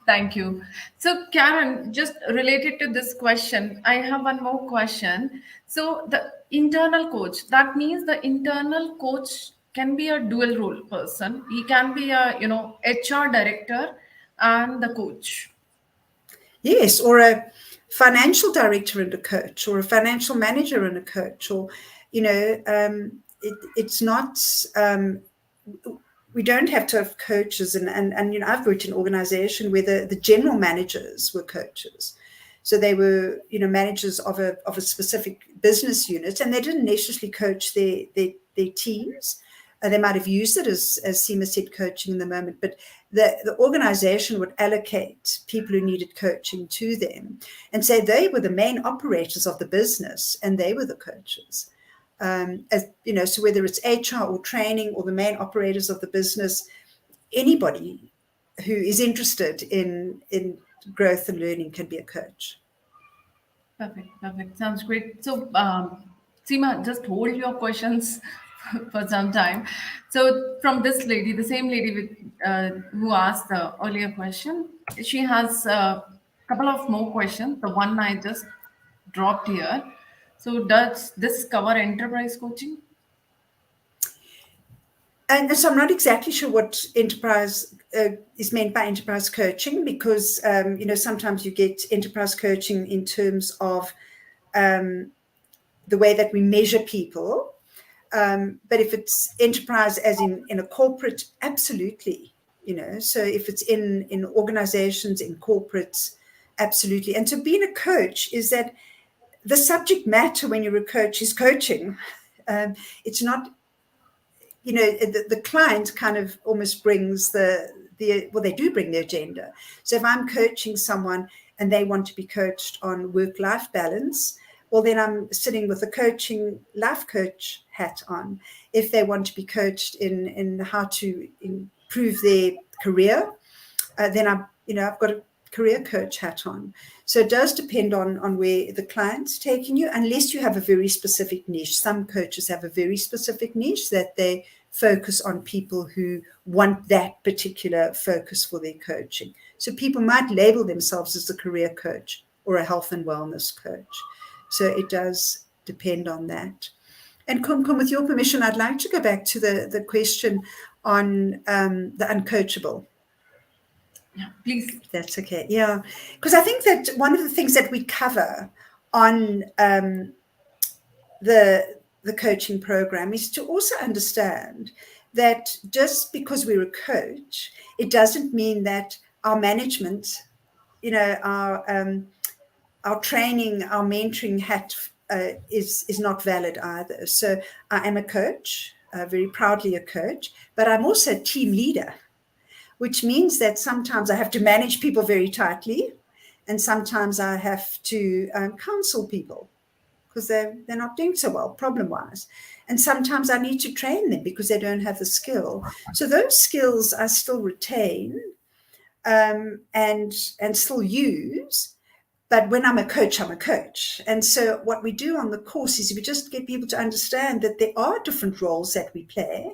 Speaker 1: Thank you. So, Karen, just related to this question, I have one more question. So, the internal coach, that means the internal coach can be a dual role person. He can be a, HR director and the coach.
Speaker 2: Yes, or a financial director and a coach, or a financial manager and a coach, or, it's not, we don't have to have coaches. And I've worked in an organization where the general managers were coaches. So they were, managers of a specific business unit, and they didn't necessarily coach their teams. They might have used it as Seema said, coaching in the moment, but the organization would allocate people who needed coaching to them and say they were the main operators of the business and they were the coaches. So whether it's HR or training or the main operators of the business, anybody who is interested in growth and learning can be a coach.
Speaker 1: Perfect. Sounds great. So, Seema, just hold your questions for some time. So, from this lady, the same lady who asked the earlier question, she has a couple of more questions. The one I just dropped here. So, does this cover enterprise coaching?
Speaker 2: And so I'm not exactly sure what enterprise is meant by enterprise coaching, because, sometimes you get enterprise coaching in terms of the way that we measure people. But if it's enterprise as in a corporate, absolutely, so if it's in organizations, in corporates, absolutely. And so being a coach is that the subject matter when you're a coach is coaching. It's not, the client kind of almost brings they do bring the agenda. So if I'm coaching someone and they want to be coached on work-life balance, well, then I'm sitting with a coaching life coach hat on. If they want to be coached in how to improve their career, then I've got a career coach hat on. So it does depend on where the client's taking you, unless you have a very specific niche. Some coaches have a very specific niche that they focus on people who want that particular focus for their coaching. So people might label themselves as a career coach or a health and wellness coach. So it does depend on that. And Kumkum, with your permission, I'd like to go back to the question on the uncoachable.
Speaker 1: Yeah, please.
Speaker 2: If that's okay. Yeah, because I think that one of the things that we cover on the coaching program is to also understand that just because we're a coach, it doesn't mean that our management, our training, our mentoring hat is not valid either. So I am a coach, very proudly a coach, but I'm also a team leader, which means that sometimes I have to manage people very tightly, and sometimes I have to counsel people because they're not doing so well problem-wise. And sometimes I need to train them because they don't have the skill. So those skills I still retain and still use. But when I'm a coach, I'm a coach. And so what we do on the course is we just get people to understand that there are different roles that we play.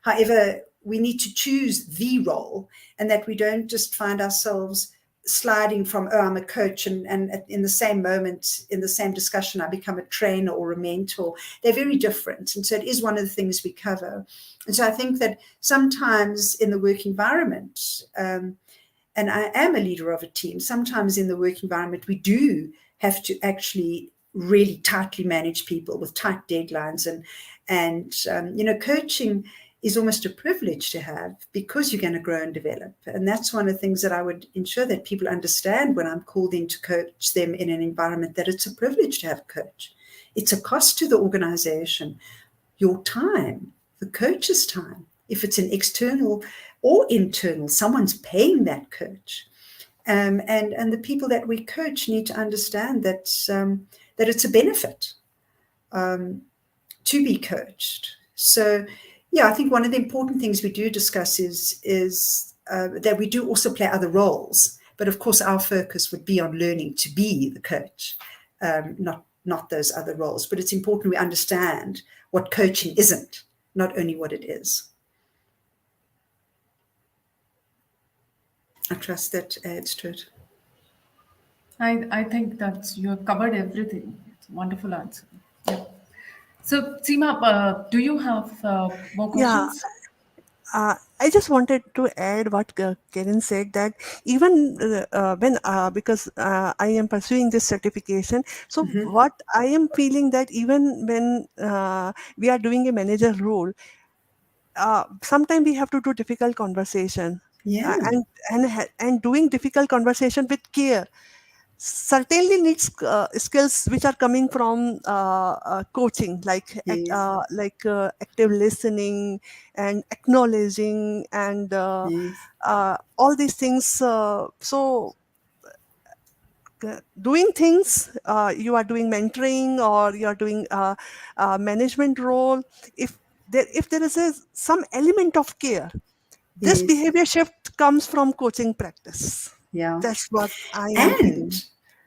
Speaker 2: However, we need to choose the role, and that we don't just find ourselves sliding from, I'm a coach, and in the same moment, in the same discussion, I become a trainer or a mentor. They're very different. And so it is one of the things we cover. And so I think that sometimes in the work environment, and I am a leader of a team, sometimes in the work environment, we do have to actually really tightly manage people with tight deadlines. And coaching is almost a privilege to have, because you're going to grow and develop. And that's one of the things that I would ensure that people understand when I'm called in to coach them in an environment, that it's a privilege to have a coach. It's a cost to the organization. Your time, the coach's time, if it's an external or internal, someone's paying that coach. And the people that we coach need to understand that that it's a benefit to be coached. So, yeah, I think one of the important things we do discuss is that we do also play other roles, but of course our focus would be on learning to be the coach, not those other roles. But it's important we understand what coaching isn't, not only what it is. I trust that adds to it.
Speaker 1: I think that you have covered everything. It's a wonderful answer. Yeah. So, Seema, do you have more
Speaker 3: Yeah,
Speaker 1: questions?
Speaker 3: I just wanted to add what Karen said, that even when because I am pursuing this certification, so what I am feeling, that even when we are doing a manager role, sometimes we have to do difficult conversation, uh,
Speaker 2: Yeah.
Speaker 3: and and doing difficult conversation with care certainly needs skills which are coming from coaching, like
Speaker 2: Yes.
Speaker 3: active listening and acknowledging and
Speaker 2: Yes.
Speaker 3: all these things. So doing things, you are doing mentoring or you are doing management role, if there is some element of care, this
Speaker 2: Yes.
Speaker 3: behavior shift comes from coaching practice.
Speaker 2: Yeah.
Speaker 3: That's what I am
Speaker 2: And
Speaker 3: feeling.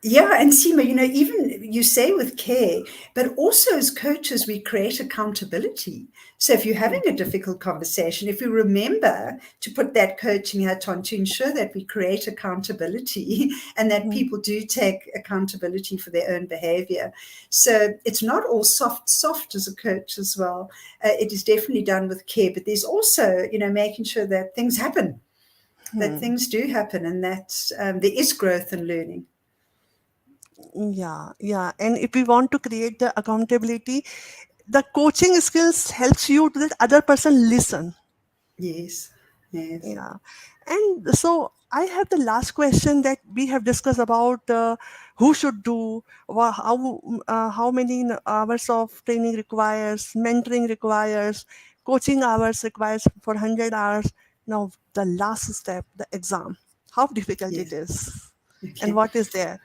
Speaker 2: yeah, and Seema, even you say with care, but also as coaches, we create accountability. So if you're having a difficult conversation, if you remember to put that coaching hat on to ensure that we create accountability and that
Speaker 3: Mhm.
Speaker 2: people do take accountability for their own behavior. So it's not all soft as a coach as well. It is definitely done with care, but there's also, making sure that things happen, that
Speaker 3: Hmm.
Speaker 2: things do happen, and that there is growth and learning.
Speaker 3: Yeah, yeah. And if we want to create the accountability, the coaching skills helps you to let other person listen.
Speaker 2: Yes, yes,
Speaker 3: Yeah. And so I have the last question, that we have discussed about who should do, how many hours of training requires, mentoring requires, coaching hours requires for 100 hours. Now the last step, the exam, how difficult it
Speaker 2: yes.
Speaker 3: is and
Speaker 2: Okay.
Speaker 3: what is there.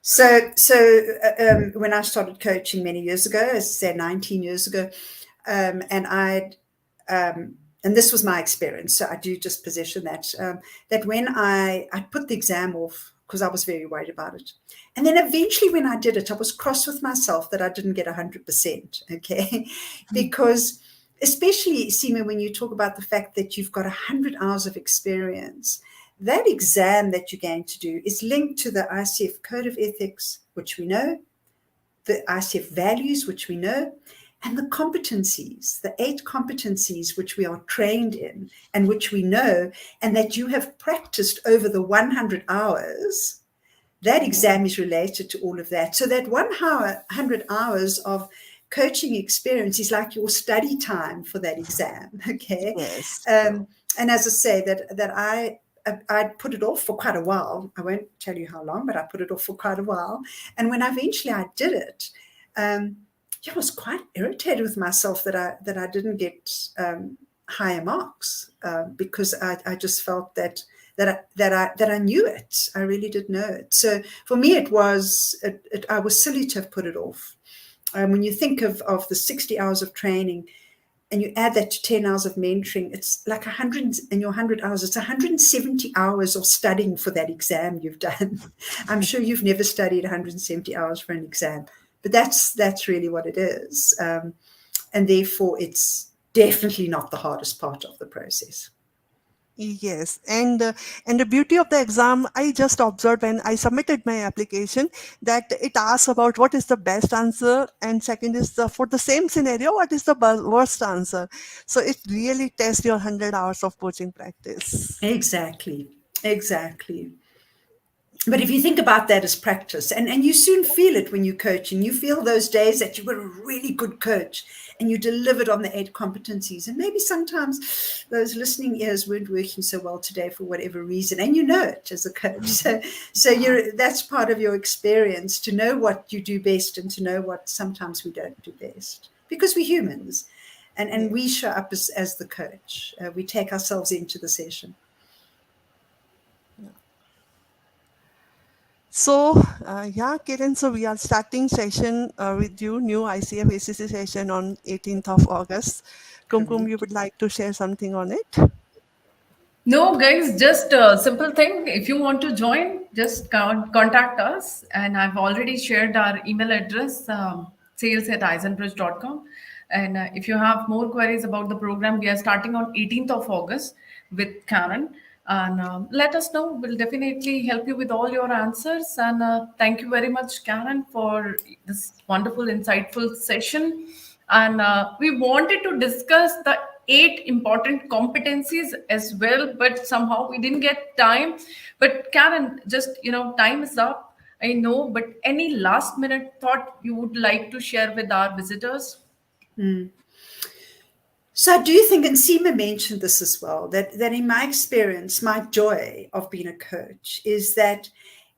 Speaker 2: So when I started coaching many years ago, as I said, 19 years ago, and and this was my experience, so I do just position that when I put the exam off because I was very worried about it, and then eventually when I did it, I was cross with myself that I didn't get 100%. Okay, because especially Seema, when you talk about the fact that you've got 100 hours of experience, that exam that you're going to do is linked to the ICF Code of Ethics, which we know, the ICF values, which we know, and the competencies, the 8 competencies which we are trained in and which we know, and that you have practiced over the 100 hours. That exam is related to all of that. So that 100 hours of coaching experience is like your study time for that exam. Okay.
Speaker 3: Yes.
Speaker 2: And as I say, that I put it off for quite a while. I won't tell you how long, but I put it off for quite a while. And when eventually I did it, I was quite irritated with myself that I didn't get higher marks because I just felt that I knew it. I really did know it. So for me, I was silly to have put it off. When you think of the 60 hours of training and you add that to 10 hours of mentoring, it's like 100 in your 100 hours. It's 170 hours of studying for that exam you've done. I'm sure you've never studied 170 hours for an exam, but that's really what it is. And therefore, it's definitely not the hardest part of the process.
Speaker 3: Yes, and the beauty of the exam, I just observed when I submitted my application, that it asks about what is the best answer, and second is for the same scenario, what is the worst answer. So it really tests your 100 hours of coaching practice.
Speaker 2: Exactly. Exactly. But if you think about that as practice, and you soon feel it when you coach, and you feel those days that you were a really good coach and you delivered on the 8 competencies. And maybe sometimes those listening ears weren't working so well today for whatever reason, and you know it as a coach. So that's part of your experience, to know what you do best and to know what sometimes we don't do best, because we're humans, and we show up as the coach. We take ourselves into the session.
Speaker 3: So, Kiran, so we are starting session with you, new ICF ACC session on 18th of August. Kumkum, you would like to share something on it?
Speaker 1: No, guys, just a simple thing. If you want to join, just contact us. And I've already shared our email address, sales@eisenbridge.com. And if you have more queries about the program, we are starting on 18th of August with Karen. And let us know. We'll definitely help you with all your answers. And thank you very much, Karen, for this wonderful, insightful session. And we wanted to discuss the 8 important competencies as well, but somehow we didn't get time. But Karen, just, time is up, I know, but any last minute thought you would like to share with our visitors?
Speaker 2: So I do think, and Seema mentioned this as well, that in my experience, my joy of being a coach is that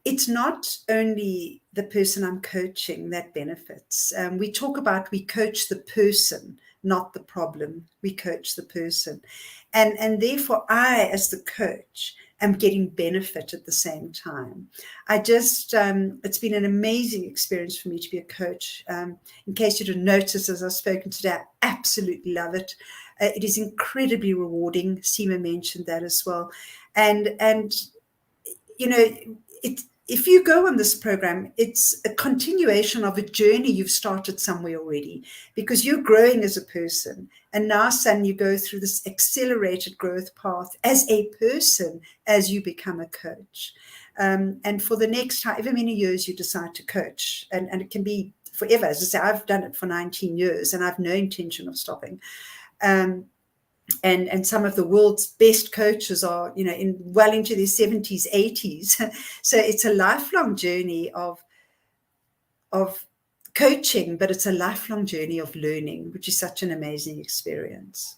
Speaker 2: it's not only the person I'm coaching that benefits. We talk about, we coach the person, not the problem. We coach the person. And therefore, I, as the coach, am getting benefit at the same time. It's been an amazing experience for me to be a coach. In case you didn't notice, as I've spoken today, I absolutely love it. It is incredibly rewarding. Seema mentioned that as well. And if you go on this program, it's a continuation of a journey you've started somewhere already, because you're growing as a person. And now suddenly you go through this accelerated growth path as a person as you become a coach. And for the next however many years you decide to coach, and it can be forever. As I say, I've done it for 19 years and I've no intention of stopping. And some of the world's best coaches are, well into their 70s, 80s. So it's a lifelong journey of coaching, but it's a lifelong journey of learning, which is such an amazing experience.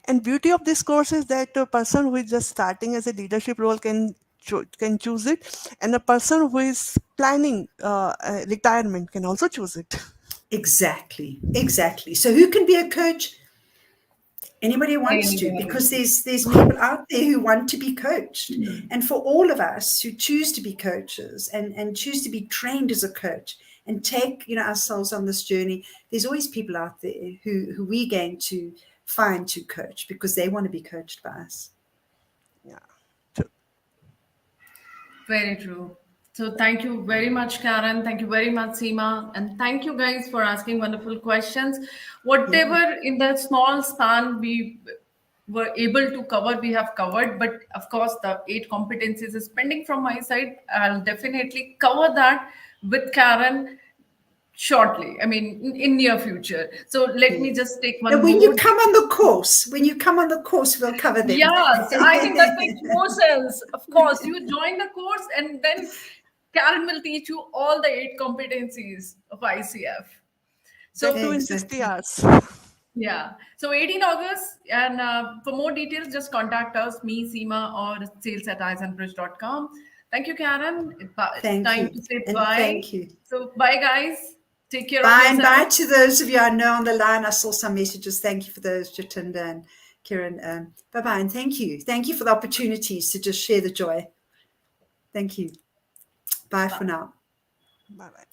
Speaker 3: And beauty of this course is that a person who is just starting as a leadership role can choose it, and a person who is planning retirement can also choose it.
Speaker 2: Exactly. So who can be a coach? Anybody wants to,
Speaker 1: Anybody.
Speaker 2: because there's people out there who want to be coached. And for all of us who choose to be coaches and choose to be trained as a coach and take ourselves on this journey, there's always people out there who we're going to find to coach, because they want to be coached by us.
Speaker 3: Yeah. True.
Speaker 1: Very true. So thank you very much, Karen. Thank you very much, Seema. And thank you guys for asking wonderful questions. Whatever in that small span we were able to cover, we have covered. But of course, the 8 competencies is pending from my side. I'll definitely cover that with Karen shortly. I mean, in near future. So let me just take
Speaker 2: Now,
Speaker 1: one
Speaker 2: when you
Speaker 1: more.
Speaker 2: come on the course, we'll cover them.
Speaker 1: Yes, I think that makes more sense. Of course, you join the course and then Karen will teach you all the 8 competencies of ICF.
Speaker 3: That
Speaker 1: So,
Speaker 3: too in 60
Speaker 2: Exactly.
Speaker 3: hours.
Speaker 1: yeah. So 18 August. And for more details, just contact us, me, Seema, or sales@eisenbridge.com. Thank you, Karen. It's
Speaker 2: Thank
Speaker 1: time
Speaker 2: you.
Speaker 1: to say
Speaker 2: And
Speaker 1: bye.
Speaker 2: thank you.
Speaker 1: So, bye, guys. Take care of
Speaker 2: Bye, and bye
Speaker 1: yourself.
Speaker 2: to those of you I know on the line. I saw some messages. Thank you for those, Jatinda and Karen. Bye-bye, and thank you. Thank you for the opportunities to just share the joy. Thank you. Bye for now.
Speaker 3: Bye bye.